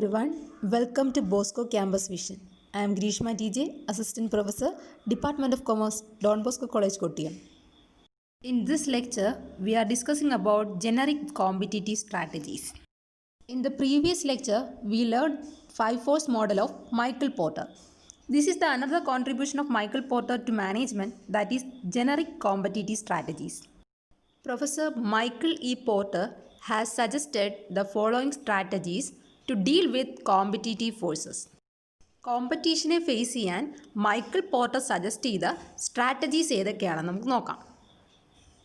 everyone, welcome to Bosco Campus Vision. I am Grishma TJ, Assistant Professor, Department of Commerce, Don Bosco College, Kottayam. In this lecture, we are discussing about generic competitive strategies. In the previous lecture, we learned 5-force model of Michael Porter. This is the another contribution of Michael Porter to management, that is generic competitive strategies. Professor Michael E. Porter has suggested the following strategies to deal with competitive forces. കോമ്പറ്റീഷനെ face ചെയ്യാൻ Michael Porter suggest ചെയ്ത strategies ഏതൊക്കെയാണെന്ന് നമുക്ക് നോക്കാം.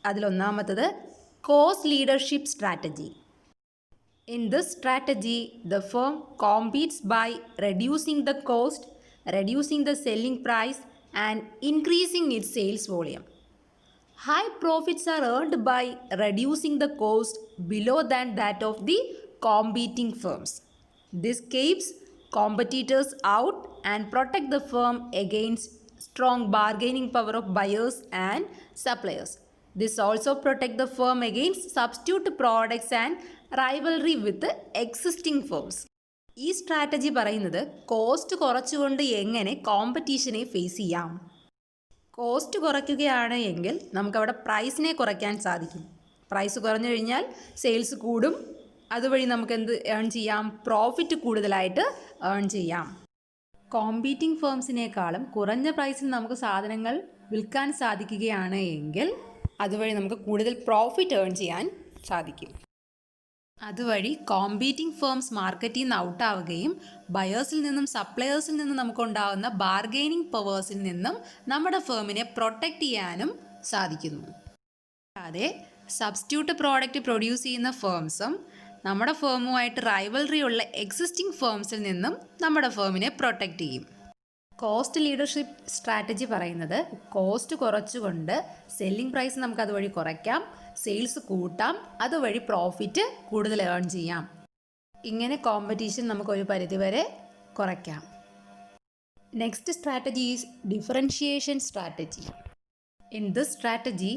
അതിലൊന്നാമത്തത് cost leadership strategy. In this strategy the firm competes by reducing the cost, reducing the selling price and increasing its sales volume. High profits are earned by reducing the cost below than that of the competing firms. This keeps competitors out and protect the firm against strong bargaining power of buyers and suppliers. This also protect the firm against substitute products and rivalry with the existing firms. ഈ strategy പറയുന്നത് cost കുറച്ചുകൊണ്ട് എങ്ങനെ കോമ്പറ്റീഷനെ face ചെയ്യാം. Cost കുറയ്ക്കുകയാണ് എങ്കിൽ നമുക്കവിടെ പ്രൈസിനെ കുറയ്ക്കാൻ സാധിക്കും. Price കുറഞ്ഞു കഴിഞ്ഞാൽ സെയിൽസ് കൂടും. അതുവഴി നമുക്ക് എന്ത് ഏൺ ചെയ്യാം? പ്രോഫിറ്റ് കൂടുതലായിട്ട് ഏൺ ചെയ്യാം. കോമ്പീറ്റിംഗ് ഫേംസിനേക്കാളും കുറഞ്ഞ പ്രൈസിൽ നമുക്ക് സാധനങ്ങൾ വിൽക്കാൻ സാധിക്കുകയാണ് എങ്കിൽ അതുവഴി നമുക്ക് കൂടുതൽ പ്രോഫിറ്റ് ഏൺ ചെയ്യാൻ സാധിക്കും. അതുവഴി കോമ്പീറ്റിംഗ് ഫേംസ് മാർക്കറ്റിൽ നിന്ന് ഔട്ടാവുകയും ബയേഴ്സിൽ നിന്നും സപ്ലയേഴ്സിൽ നിന്നും നമുക്കുണ്ടാകുന്ന ബാർഗെയിനിങ് പവേഴ്സിൽ നിന്നും നമ്മുടെ ഫേമിനെ പ്രൊട്ടക്റ്റ് ചെയ്യാനും സാധിക്കുന്നു. അതെ, സബ്സ്റ്റിറ്റ്യൂട്ട് പ്രോഡക്റ്റ് പ്രൊഡ്യൂസ് ചെയ്യുന്ന ഫേംസും നമ്മുടെ ഫേമുമായിട്ട് റൈവൽറി ഉള്ള എക്സിസ്റ്റിംഗ് ഫേംസിൽ നിന്നും നമ്മുടെ ഫേമിനെ പ്രൊട്ടക്റ്റ് ചെയ്യും. കോസ്റ്റ് ലീഡർഷിപ്പ് സ്ട്രാറ്റജി പറയുന്നത് കോസ്റ്റ് കുറച്ചുകൊണ്ട് സെല്ലിംഗ് പ്രൈസ് നമുക്ക് അതുവഴി കുറയ്ക്കാം, സെയിൽസ് കൂട്ടാം, അതുവഴി പ്രോഫിറ്റ് കൂടുതൽ ഏൺ ചെയ്യാം. ഇങ്ങനെ കോമ്പറ്റീഷൻ നമുക്കൊരു പരിധിവരെ കുറയ്ക്കാം. Next strategy is differentiation strategy. In this strategy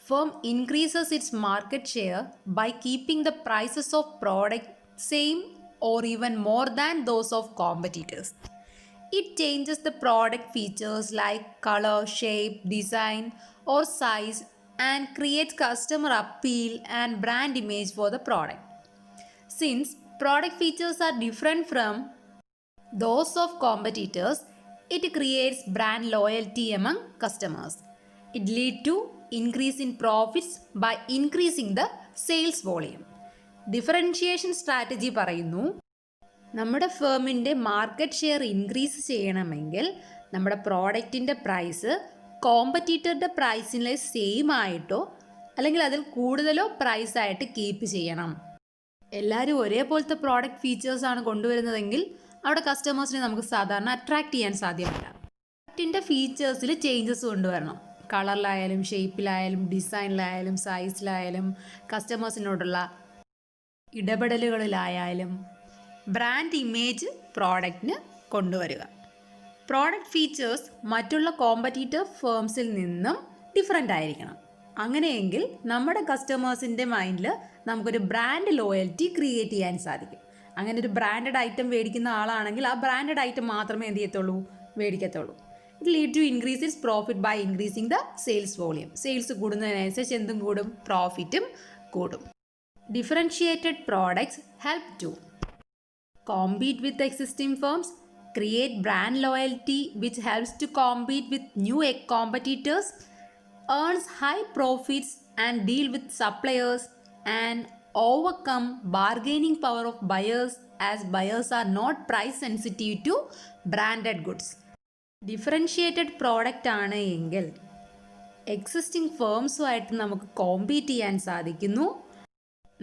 firm increases its market share by keeping the prices of product same or even more than those of competitors. It changes the product features like color, shape, design or size and creates customer appeal and brand image for the product. Since product features are different from those of competitors, it creates brand loyalty among customers. It leads to increase in profits by increasing the sales volume. Differentiation strategy പറയുന്നു, നമ്മുടെ ഫേമിൻ്റെ market share increase ചെയ്യണമെങ്കിൽ നമ്മുടെ പ്രോഡക്റ്റിൻ്റെ price കോമ്പറ്റീറ്ററുടെ പ്രൈസിലെ same ആയിട്ടോ അല്ലെങ്കിൽ അതിൽ കൂടുതലോ പ്രൈസായിട്ട് keep ചെയ്യണം. എല്ലാവരും ഒരേപോലത്തെ പ്രോഡക്റ്റ് ഫീച്ചേഴ്സാണ് കൊണ്ടുവരുന്നതെങ്കിൽ അവിടെ കസ്റ്റമേഴ്സിനെ നമുക്ക് സാധാരണ അട്രാക്റ്റ് ചെയ്യാൻ സാധ്യമല്ല. പ്രോഡക്റ്റിൻ്റെ ഫീച്ചേഴ്സിൽ ചേഞ്ചസ് കൊണ്ടുവരണം. കളറിലായാലും ഷേപ്പിലായാലും ഡിസൈനിലായാലും സൈസിലായാലും കസ്റ്റമേഴ്സിനോടുള്ള ഇടപെടലുകളിലായാലും ബ്രാൻഡ് ഇമേജ് പ്രോഡക്റ്റിന് കൊണ്ടുവരിക. പ്രോഡക്റ്റ് ഫീച്ചേഴ്സ് മറ്റുള്ള കോമ്പറ്റീറ്റർ ഫേംസിൽ നിന്നും ഡിഫറെൻ്റ് ആയിരിക്കണം. അങ്ങനെയെങ്കിൽ നമ്മുടെ കസ്റ്റമേഴ്സിൻ്റെ മൈൻഡിൽ നമുക്കൊരു ബ്രാൻഡ് ലോയൽറ്റി ക്രിയേറ്റ് ചെയ്യാൻ സാധിക്കും. അങ്ങനെ ഒരു ബ്രാൻഡഡ് ഐറ്റം മേടിക്കുന്ന ആളാണെങ്കിൽ ആ ബ്രാൻഡഡ് ഐറ്റം മാത്രമേ എന്ത് ചെയ്യത്തുള്ളൂ? മേടിക്കത്തുള്ളൂ. It lead to increase its profit by increasing the sales volume. Sales കൂടുന്നതിനനുസരിച്ച് എന്തും കൂടും? പ്രോഫിറ്റും കൂടും. Differentiated products help to compete with existing firms, create brand loyalty which helps to compete with new competitors, earns high profits and deal with suppliers, and overcome bargaining power of buyers as buyers are not price sensitive to branded goods. Differentiated product ആണ് എങ്കിൽ existing ഫേംസുമായിട്ട് നമുക്ക് compete ചെയ്യാൻ സാധിക്കുന്നു.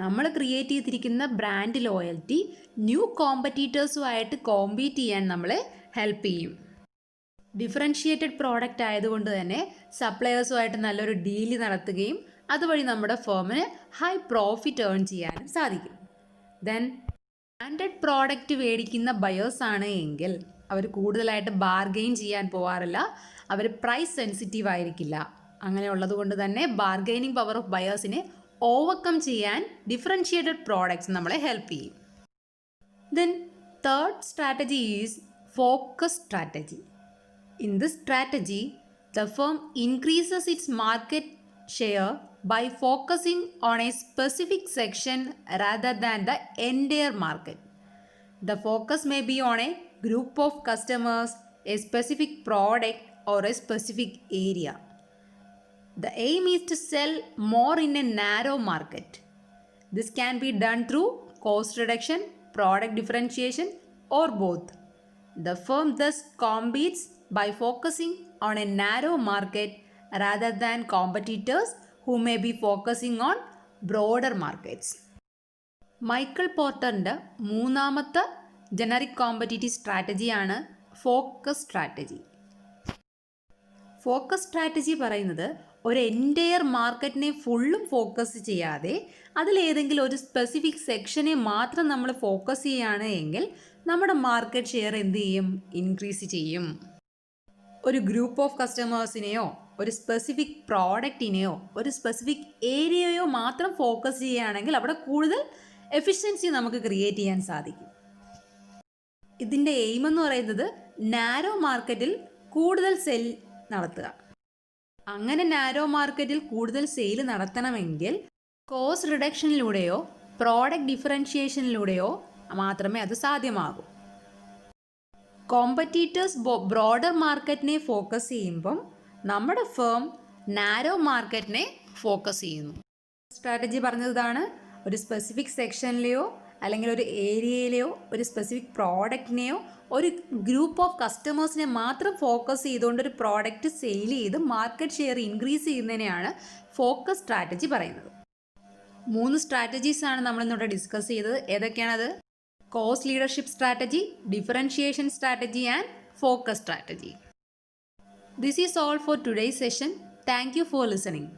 നമ്മൾ create ചെയ്തിരിക്കുന്ന brand loyalty new കോമ്പറ്റീറ്റേഴ്സുമായിട്ട് compete ചെയ്യാൻ നമ്മളെ help ചെയ്യും. ഡിഫറൻഷിയേറ്റഡ് പ്രോഡക്റ്റ് ആയതുകൊണ്ട് തന്നെ സപ്ലയേഴ്സുമായിട്ട് നല്ലൊരു ഡീല് നടത്തുകയും അതുവഴി നമ്മുടെ ഫേമിന് ഹൈ പ്രോഫിറ്റ് ഏൺ ചെയ്യാനും സാധിക്കും. ദെൻ ബ്രാൻഡഡ് പ്രോഡക്റ്റ് മേടിക്കുന്ന ബയേഴ്സാണ് എങ്കിൽ അവർ കൂടുതലായിട്ട് ബാർഗെയിൻ ചെയ്യാൻ പോകാറില്ല. അവർ പ്രൈസ് സെൻസിറ്റീവ് ആയിരിക്കില്ല. അങ്ങനെ ഉള്ളത് കൊണ്ട് തന്നെ ബാർഗെയിനിങ് പവർ ഓഫ് ബയേഴ്സിനെ ഓവർകം ചെയ്യാൻ ഡിഫറൻഷിയേറ്റഡ് പ്രോഡക്ട്സ് നമ്മളെ ഹെൽപ്പ് ചെയ്യും. Then third strategy is focus strategy. In this strategy, the firm increases its market share by focusing on a specific section rather than the entire market. The focus may be on a group of customers, a specific product, or a specific area. The aim is to sell more in a narrow market. This can be done through cost reduction, product differentiation, or both. The firm thus competes by focusing on a narrow market rather than competitors who may be focusing on broader markets. Michael പോർട്ടറിൻ്റെ മൂന്നാമത്തെ generic competitive സ്ട്രാറ്റജിയാണ് focus strategy. Focus strategy പറയുന്നത് ഒരു entire മാർക്കറ്റിനെ ഫുള്ളും focus ചെയ്യാതെ അതിലേതെങ്കിലും ഒരു specific സെക്ഷനെ മാത്രം നമ്മൾ ഫോക്കസ് ചെയ്യുകയാണ് എങ്കിൽ നമ്മുടെ മാർക്കറ്റ് ഷെയർ എന്ത് ചെയ്യും? ഇൻക്രീസ് ചെയ്യും. ഒരു ഗ്രൂപ്പ് ഓഫ് കസ്റ്റമേഴ്സിനെയോ ഒരു സ്പെസിഫിക് പ്രോഡക്റ്റിനെയോ ഒരു സ്പെസിഫിക് ഏരിയയോ മാത്രം ഫോക്കസ് ചെയ്യുകയാണെങ്കിൽ അവിടെ കൂടുതൽ എഫിഷ്യൻസി നമുക്ക് ക്രിയേറ്റ് ചെയ്യാൻ സാധിക്കും. ഇതിൻ്റെ എയിം എന്ന് പറയുന്നത് നാരോ മാർക്കറ്റിൽ കൂടുതൽ സെൽ നടത്തുക. അങ്ങനെ നാരോ മാർക്കറ്റിൽ കൂടുതൽ സെയിൽ നടത്തണമെങ്കിൽ കോസ്റ്റ് റിഡക്ഷനിലൂടെയോ പ്രോഡക്റ്റ് ഡിഫറൻഷിയേഷനിലൂടെയോ മാത്രമേ അത് സാധ്യമാകൂ. കോമ്പറ്റീറ്റേഴ്സ് ബ്രോഡർ മാർക്കറ്റിനെ ഫോക്കസ് ചെയ്യുമ്പം നമ്മുടെ ഫേം നാരോ മാർക്കറ്റിനെ ഫോക്കസ് ചെയ്യുന്നു. സ്ട്രാറ്റജി പറഞ്ഞതാണ്, ഒരു സ്പെസിഫിക് സെക്ഷനിലെയോ അല്ലെങ്കിൽ ഒരു ഏരിയയിലെയോ ഒരു സ്പെസിഫിക് പ്രോഡക്റ്റിനെയോ ഒരു ഗ്രൂപ്പ് ഓഫ് കസ്റ്റമേഴ്സിനെ മാത്രം ഫോക്കസ് ചെയ്തുകൊണ്ട് ഒരു പ്രോഡക്റ്റ് സെയിൽ ചെയ്ത് മാർക്കറ്റ് ഷെയർ ഇൻക്രീസ് ചെയ്യുന്നതിനെയാണ് ഫോക്കസ് സ്ട്രാറ്റജി പറയുന്നത്. 3 സ്ട്രാറ്റജീസാണ് നമ്മളിന്നിവിടെ ഡിസ്കസ് ചെയ്തത്. ഏതൊക്കെയാണത്? Cost leadership strategy, differentiation strategy and focus strategy. This is all for today's session. Thank you for listening.